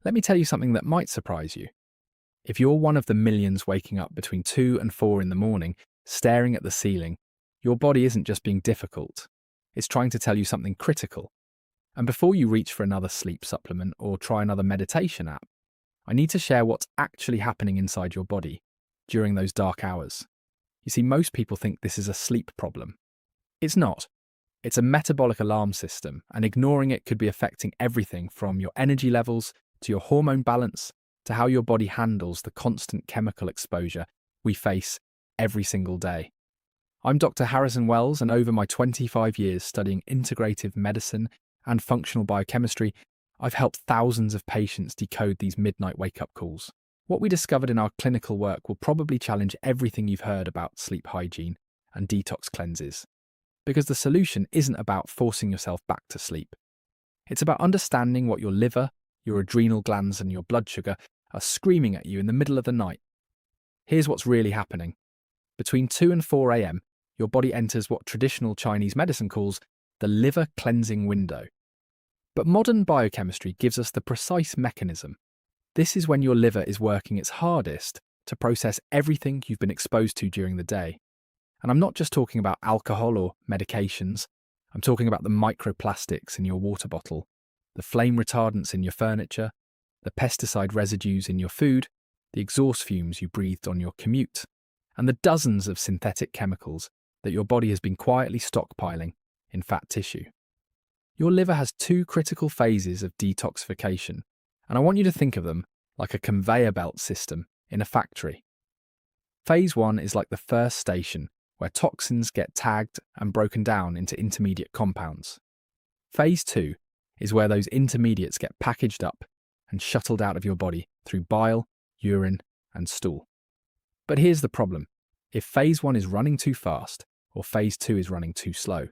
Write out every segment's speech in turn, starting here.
Let me tell you something that might surprise you. If you're one of the millions waking up between 2 and 4 in the morning, staring at the ceiling, your body isn't just being difficult. It's trying to tell you something critical. And before you reach for another sleep supplement or try another meditation app, I need to share what's actually happening inside your body during those dark hours. You see, most people think this is a sleep problem. It's not. It's a metabolic alarm system, and ignoring it could be affecting everything from your energy levels to your hormone balance to how your body handles the constant chemical exposure we face every single day. I'm Dr. Harrison Wells, and over my 25 years studying integrative medicine and functional biochemistry, I've helped thousands of patients decode these midnight wake-up calls. What we discovered in our clinical work will probably challenge everything you've heard about sleep hygiene and detox cleanses. Because the solution isn't about forcing yourself back to sleep. It's about understanding what your liver, your adrenal glands, and your blood sugar are screaming at you in the middle of the night. Here's what's really happening. Between 2 and 4 a.m., your body enters what traditional Chinese medicine calls the liver cleansing window. But modern biochemistry gives us the precise mechanism. This is when your liver is working its hardest to process everything you've been exposed to during the day. And I'm not just talking about alcohol or medications. I'm talking about the microplastics in your water bottle, the flame retardants in your furniture, the pesticide residues in your food, the exhaust fumes you breathed on your commute, and the dozens of synthetic chemicals that your body has been quietly stockpiling in fat tissue. Your liver has 2 critical phases of detoxification, and I want you to think of them like a conveyor belt system in a factory. Phase 1 is like the first station where toxins get tagged and broken down into intermediate compounds. Phase 2 is where those intermediates get packaged up and shuttled out of your body through bile, urine, and stool. But here's the problem. If phase 1 is running too fast or phase 2 is running too slow,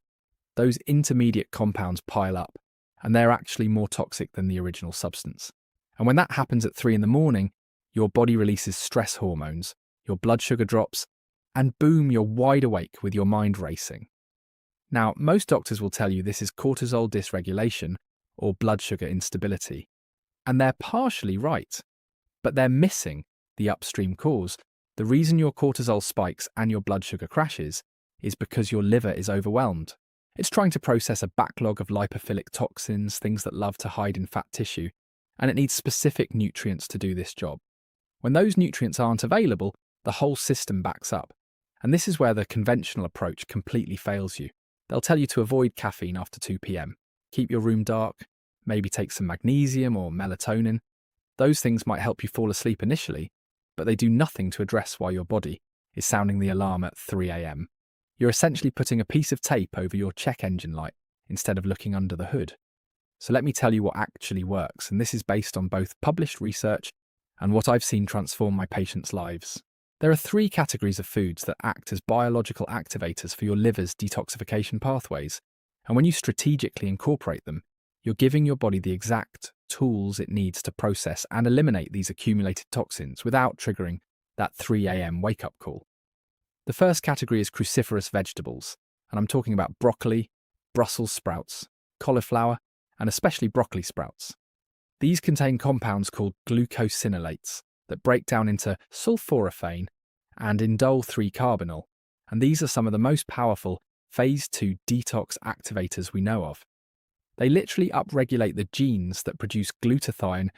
those intermediate compounds pile up, and they're actually more toxic than the original substance. And when that happens at 3 in the morning, your body releases stress hormones, your blood sugar drops, and boom, you're wide awake with your mind racing. Now, most doctors will tell you this is cortisol dysregulation or blood sugar instability. And they're partially right, but they're missing the upstream cause. The reason your cortisol spikes and your blood sugar crashes is because your liver is overwhelmed. It's trying to process a backlog of lipophilic toxins, things that love to hide in fat tissue, and it needs specific nutrients to do this job. When those nutrients aren't available, the whole system backs up. And this is where the conventional approach completely fails you. They'll tell you to avoid caffeine after 2 p.m, keep your room dark, maybe take some magnesium or melatonin. Those things might help you fall asleep initially, but they do nothing to address why your body is sounding the alarm at 3 a.m. You're essentially putting a piece of tape over your check engine light instead of looking under the hood. So let me tell you what actually works, and this is based on both published research and what I've seen transform my patients' lives. There are 3 categories of foods that act as biological activators for your liver's detoxification pathways, and when you strategically incorporate them, you're giving your body the exact tools it needs to process and eliminate these accumulated toxins without triggering that 3 a.m. wake-up call. The first category is cruciferous vegetables, and I'm talking about broccoli, Brussels sprouts, cauliflower, and especially broccoli sprouts. These contain compounds called glucosinolates that break down into sulforaphane and indole-3-carbinol, and these are some of the most powerful phase 2 detox activators we know of. They literally upregulate the genes that produce glutathione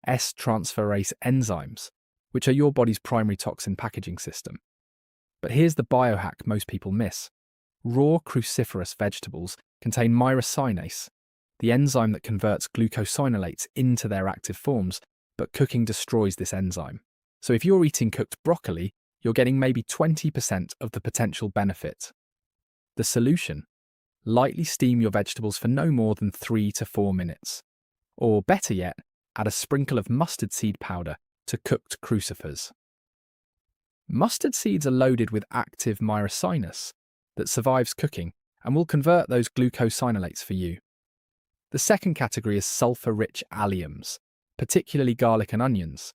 S-transferase enzymes, which are your body's primary toxin packaging system. But here's the biohack most people miss. Raw cruciferous vegetables contain myrosinase, the enzyme that converts glucosinolates into their active forms, but cooking destroys this enzyme. So if you're eating cooked broccoli, you're getting maybe 20% of the potential benefit. The solution? Lightly steam your vegetables for no more than 3 to 4 minutes. Or better yet, add a sprinkle of mustard seed powder to cooked crucifers. Mustard seeds are loaded with active myrosinase that survives cooking and will convert those glucosinolates for you. The second category is sulfur-rich alliums, particularly garlic and onions.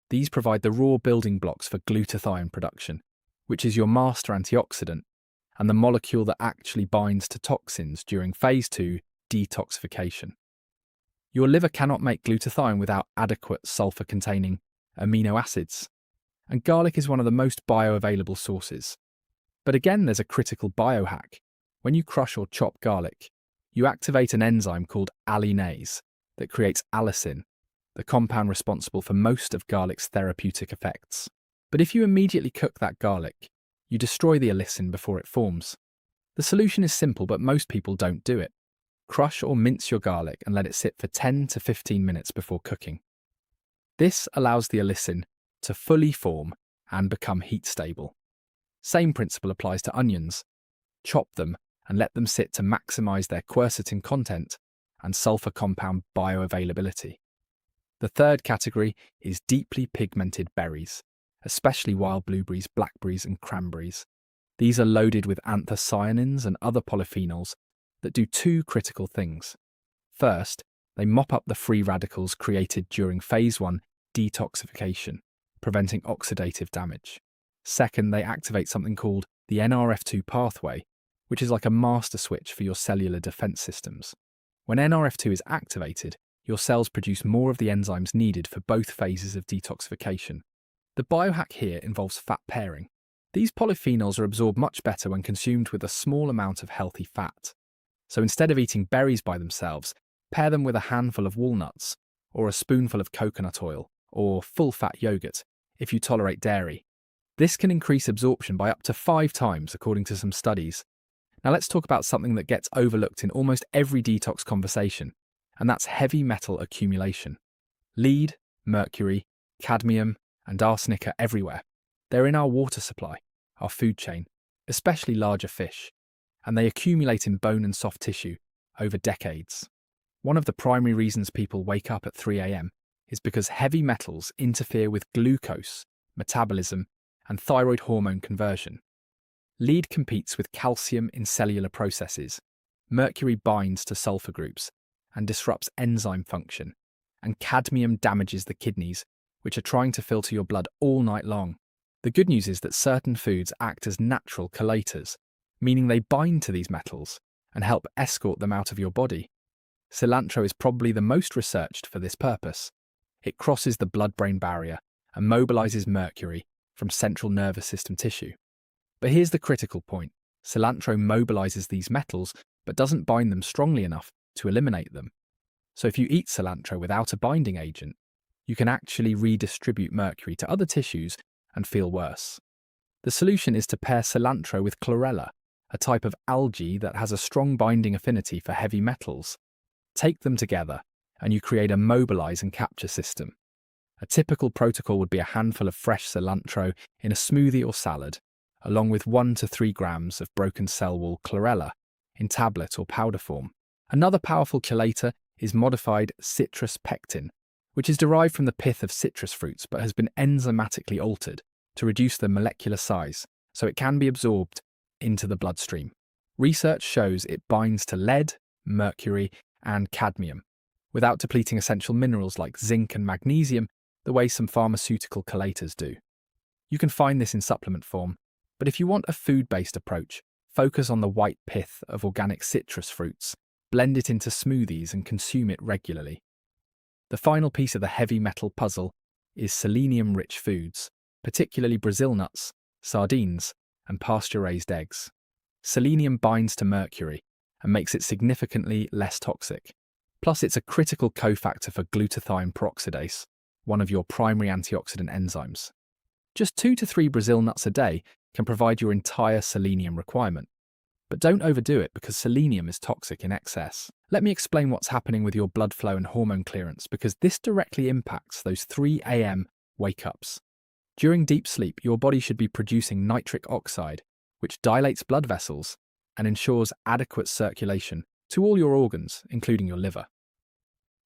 These provide the raw building blocks for glutathione production, which is your master antioxidant and the molecule that actually binds to toxins during phase 2 detoxification. Your liver cannot make glutathione without adequate sulfur-containing amino acids, and garlic is one of the most bioavailable sources. But again, there's a critical biohack. When you crush or chop garlic, you activate an enzyme called alliinase that creates allicin, the compound responsible for most of garlic's therapeutic effects. But if you immediately cook that garlic, you destroy the allicin before it forms. The solution is simple, but most people don't do it. Crush or mince your garlic and let it sit for 10 to 15 minutes before cooking. This allows the allicin to fully form and become heat stable. Same principle applies to onions. Chop them and let them sit to maximize their quercetin content and sulfur compound bioavailability. The third category is deeply pigmented berries, especially wild blueberries, blackberries, and cranberries. These are loaded with anthocyanins and other polyphenols that do two critical things. First, they mop up the free radicals created during phase 1 detoxification, preventing oxidative damage. Second, they activate something called the NRF2 pathway, which is like a master switch for your cellular defense systems. When NRF2 is activated, your cells produce more of the enzymes needed for both phases of detoxification. The biohack here involves fat pairing. These polyphenols are absorbed much better when consumed with a small amount of healthy fat. So instead of eating berries by themselves, pair them with a handful of walnuts, or a spoonful of coconut oil, or full-fat yogurt, if you tolerate dairy. This can increase absorption by up to 5 times, according to some studies. Now let's talk about something that gets overlooked in almost every detox conversation, and that's heavy metal accumulation. Lead, mercury, cadmium, and arsenic are everywhere. They're in our water supply, our food chain, especially larger fish, and they accumulate in bone and soft tissue over decades. One of the primary reasons people wake up at 3 a.m. is because heavy metals interfere with glucose, metabolism, and thyroid hormone conversion. Lead competes with calcium in cellular processes. Mercury binds to sulfur groups and disrupts enzyme function. And cadmium damages the kidneys, which are trying to filter your blood all night long. The good news is that certain foods act as natural chelators, meaning they bind to these metals and help escort them out of your body. Cilantro is probably the most researched for this purpose. It crosses the blood-brain barrier and mobilizes mercury from central nervous system tissue. But here's the critical point. Cilantro mobilizes these metals but doesn't bind them strongly enough to eliminate them. So if you eat cilantro without a binding agent, you can actually redistribute mercury to other tissues and feel worse. The solution is to pair cilantro with chlorella, a type of algae that has a strong binding affinity for heavy metals. Take them together, and you create a mobilize and capture system. A typical protocol would be a handful of fresh cilantro in a smoothie or salad, along with 1 to 3 grams of broken cell wall chlorella in tablet or powder form. Another powerful chelator is modified citrus pectin, which is derived from the pith of citrus fruits but has been enzymatically altered to reduce the molecular size so it can be absorbed into the bloodstream. Research shows it binds to lead, mercury, and cadmium without depleting essential minerals like zinc and magnesium the way some pharmaceutical chelators do. You can find this in supplement form, but if you want a food-based approach, focus on the white pith of organic citrus fruits, blend it into smoothies and consume it regularly. The final piece of the heavy metal puzzle is selenium-rich foods, particularly Brazil nuts, sardines, and pasture-raised eggs. Selenium binds to mercury and makes it significantly less toxic. Plus, it's a critical cofactor for glutathione peroxidase, one of your primary antioxidant enzymes. Just 2 to 3 Brazil nuts a day can provide your entire selenium requirement. But don't overdo it because selenium is toxic in excess. Let me explain what's happening with your blood flow and hormone clearance because this directly impacts those 3 a.m. wake-ups. During deep sleep, your body should be producing nitric oxide, which dilates blood vessels and ensures adequate circulation to all your organs, including your liver.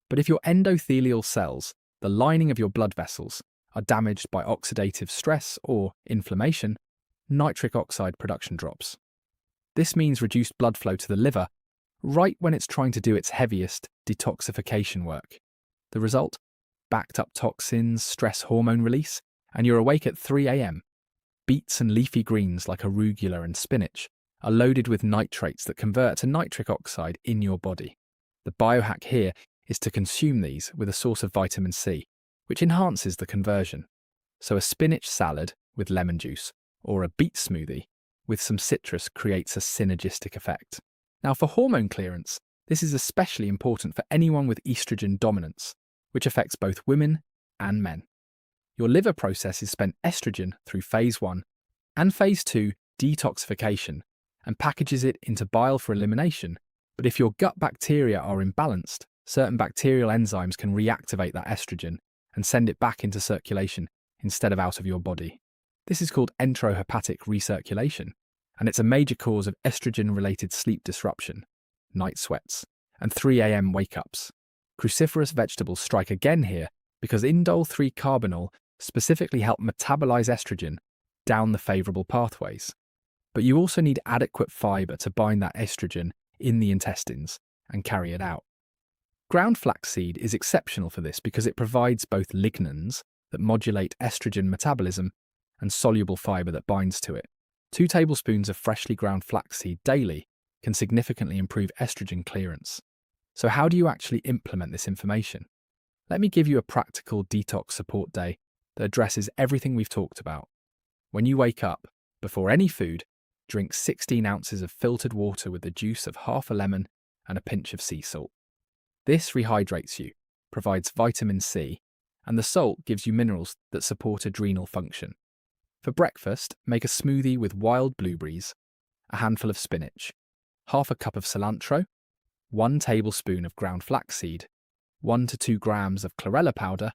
But if your endothelial cells, the lining of your blood vessels, are damaged by oxidative stress or inflammation, nitric oxide production drops. This means reduced blood flow to the liver right when it's trying to do its heaviest detoxification work. The result? Backed up toxins, stress hormone release, and you're awake at 3 a.m. Beets and leafy greens like arugula and spinach are loaded with nitrates that convert to nitric oxide in your body. The biohack here is to consume these with a source of vitamin C, which enhances the conversion. So a spinach salad with lemon juice or a beet smoothie with some citrus creates a synergistic effect. Now for hormone clearance, this is especially important for anyone with estrogen dominance, which affects both women and men. Your liver processes spent estrogen through phase 1 and phase 2 detoxification and packages it into bile for elimination. But if your gut bacteria are imbalanced, certain bacterial enzymes can reactivate that estrogen and send it back into circulation instead of out of your body. This is called enterohepatic recirculation, and it's a major cause of estrogen-related sleep disruption, night sweats, and 3 a.m. wake-ups. Cruciferous vegetables strike again here because indole 3-carbinol specifically help metabolize estrogen down the favorable pathways. But you also need adequate fiber to bind that estrogen in the intestines and carry it out. Ground flaxseed is exceptional for this because it provides both lignans that modulate estrogen metabolism and soluble fiber that binds to it. 2 tablespoons of freshly ground flaxseed daily can significantly improve estrogen clearance. So how do you actually implement this information? Let me give you a practical detox support day that addresses everything we've talked about. When you wake up, before any food, drink 16 ounces of filtered water with the juice of half a lemon and a pinch of sea salt. This rehydrates you, provides vitamin C, and the salt gives you minerals that support adrenal function. For breakfast, make a smoothie with wild blueberries, a handful of spinach, half a cup of cilantro, 1 tablespoon of ground flaxseed, 1 to 2 grams of chlorella powder,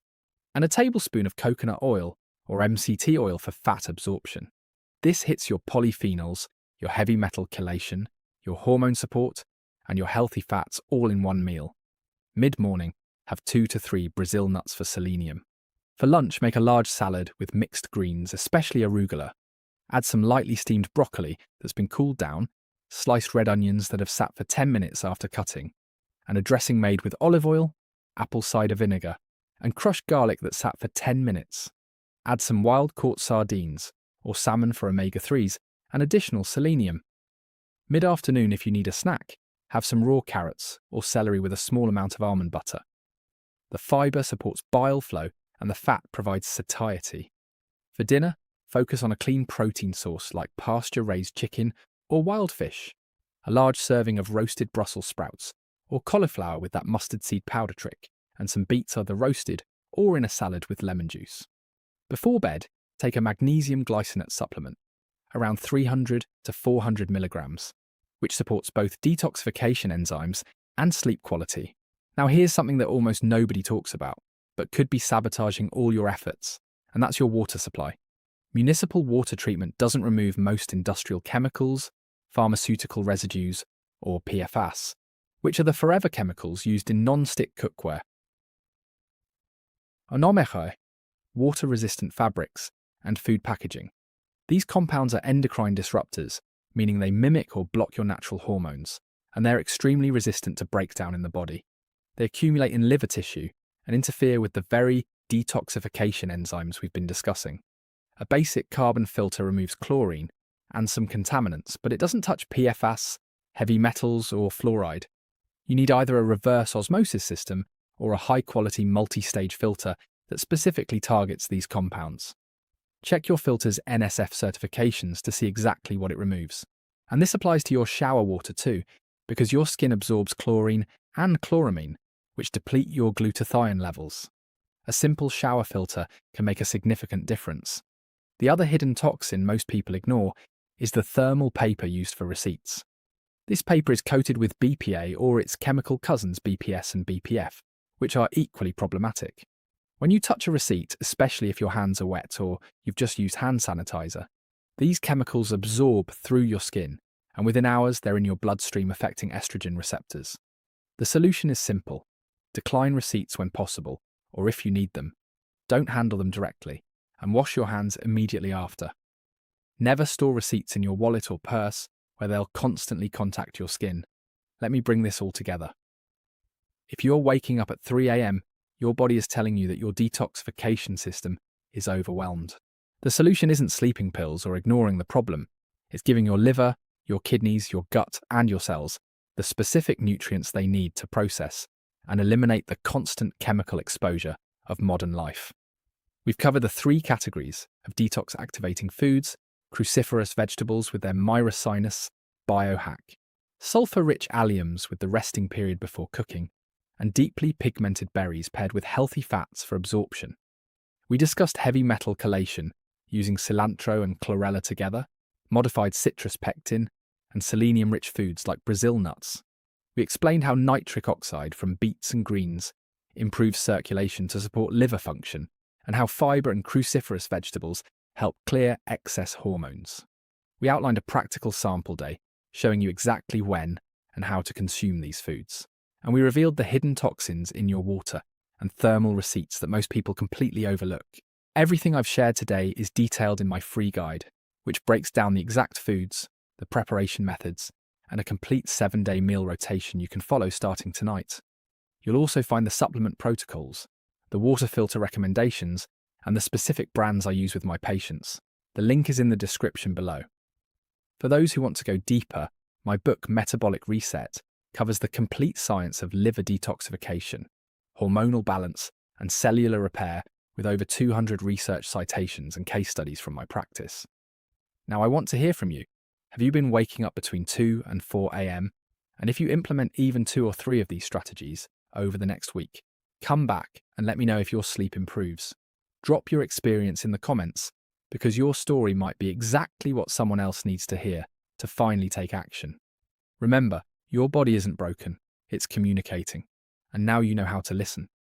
and a tablespoon of coconut oil or MCT oil for fat absorption. This hits your polyphenols, your heavy metal chelation, your hormone support, and your healthy fats all in one meal. Mid-morning, have 2 to 3 Brazil nuts for selenium. For lunch, make a large salad with mixed greens, especially arugula. Add some lightly steamed broccoli that's been cooled down, sliced red onions that have sat for 10 minutes after cutting, and a dressing made with olive oil, apple cider vinegar, and crushed garlic that sat for 10 minutes. Add some wild-caught sardines or salmon for omega-3s and additional selenium. Mid-afternoon, if you need a snack, have some raw carrots or celery with a small amount of almond butter. The fibre supports bile flow and the fat provides satiety. For dinner, focus on a clean protein source like pasture-raised chicken or wild fish, a large serving of roasted Brussels sprouts, or cauliflower with that mustard seed powder trick, and some beets either roasted or in a salad with lemon juice. Before bed, take a magnesium glycinate supplement, around 300 to 400 milligrams, which supports both detoxification enzymes and sleep quality. Now here's something that almost nobody talks about, but could be sabotaging all your efforts, and that's your water supply. Municipal water treatment doesn't remove most industrial chemicals, pharmaceutical residues, or PFAS, which are the forever chemicals used in non-stick cookware. Onomechai, water-resistant fabrics, and food packaging. These compounds are endocrine disruptors, meaning they mimic or block your natural hormones, and they're extremely resistant to breakdown in the body. They accumulate in liver tissue and interfere with the very detoxification enzymes we've been discussing. A basic carbon filter removes chlorine and some contaminants, but it doesn't touch PFAS, heavy metals, or fluoride. You need either a reverse osmosis system or a high-quality multi-stage filter that specifically targets these compounds. Check your filter's NSF certifications to see exactly what it removes. And this applies to your shower water too, because your skin absorbs chlorine and chloramine, which deplete your glutathione levels. A simple shower filter can make a significant difference. The other hidden toxin most people ignore is the thermal paper used for receipts. This paper is coated with BPA or its chemical cousins BPS and BPF, which are equally problematic. When you touch a receipt, especially if your hands are wet or you've just used hand sanitizer, these chemicals absorb through your skin, and within hours they're in your bloodstream affecting estrogen receptors. The solution is simple. Decline receipts when possible, or if you need them. Don't handle them directly, and wash your hands immediately after. Never store receipts in your wallet or purse where they'll constantly contact your skin. Let me bring this all together. If you're waking up at 3 a.m., your body is telling you that your detoxification system is overwhelmed. The solution isn't sleeping pills or ignoring the problem. It's giving your liver, your kidneys, your gut, and your cells the specific nutrients they need to process and eliminate the constant chemical exposure of modern life. We've covered the 3 categories of detox-activating foods, cruciferous vegetables with their myricinus biohack, sulfur-rich alliums with the resting period before cooking, and deeply pigmented berries paired with healthy fats for absorption. We discussed heavy metal chelation using cilantro and chlorella together, modified citrus pectin, and selenium-rich foods like Brazil nuts. We explained how nitric oxide from beets and greens improves circulation to support liver function, and how fiber and cruciferous vegetables help clear excess hormones. We outlined a practical sample day, showing you exactly when and how to consume these foods. And we revealed the hidden toxins in your water and thermal receipts that most people completely overlook. Everything I've shared today is detailed in my free guide, which breaks down the exact foods, the preparation methods, and a complete 7-day meal rotation you can follow starting tonight. You'll also find the supplement protocols, the water filter recommendations, and the specific brands I use with my patients. The link is in the description below. For those who want to go deeper, my book Metabolic Reset covers the complete science of liver detoxification, hormonal balance, and cellular repair with over 200 research citations and case studies from my practice. Now, I want to hear from you. Have you been waking up between 2 and 4 a.m.? And if you implement even 2 or 3 of these strategies over the next week, come back and let me know if your sleep improves. Drop your experience in the comments, because your story might be exactly what someone else needs to hear to finally take action. Remember, your body isn't broken, it's communicating, and now you know how to listen.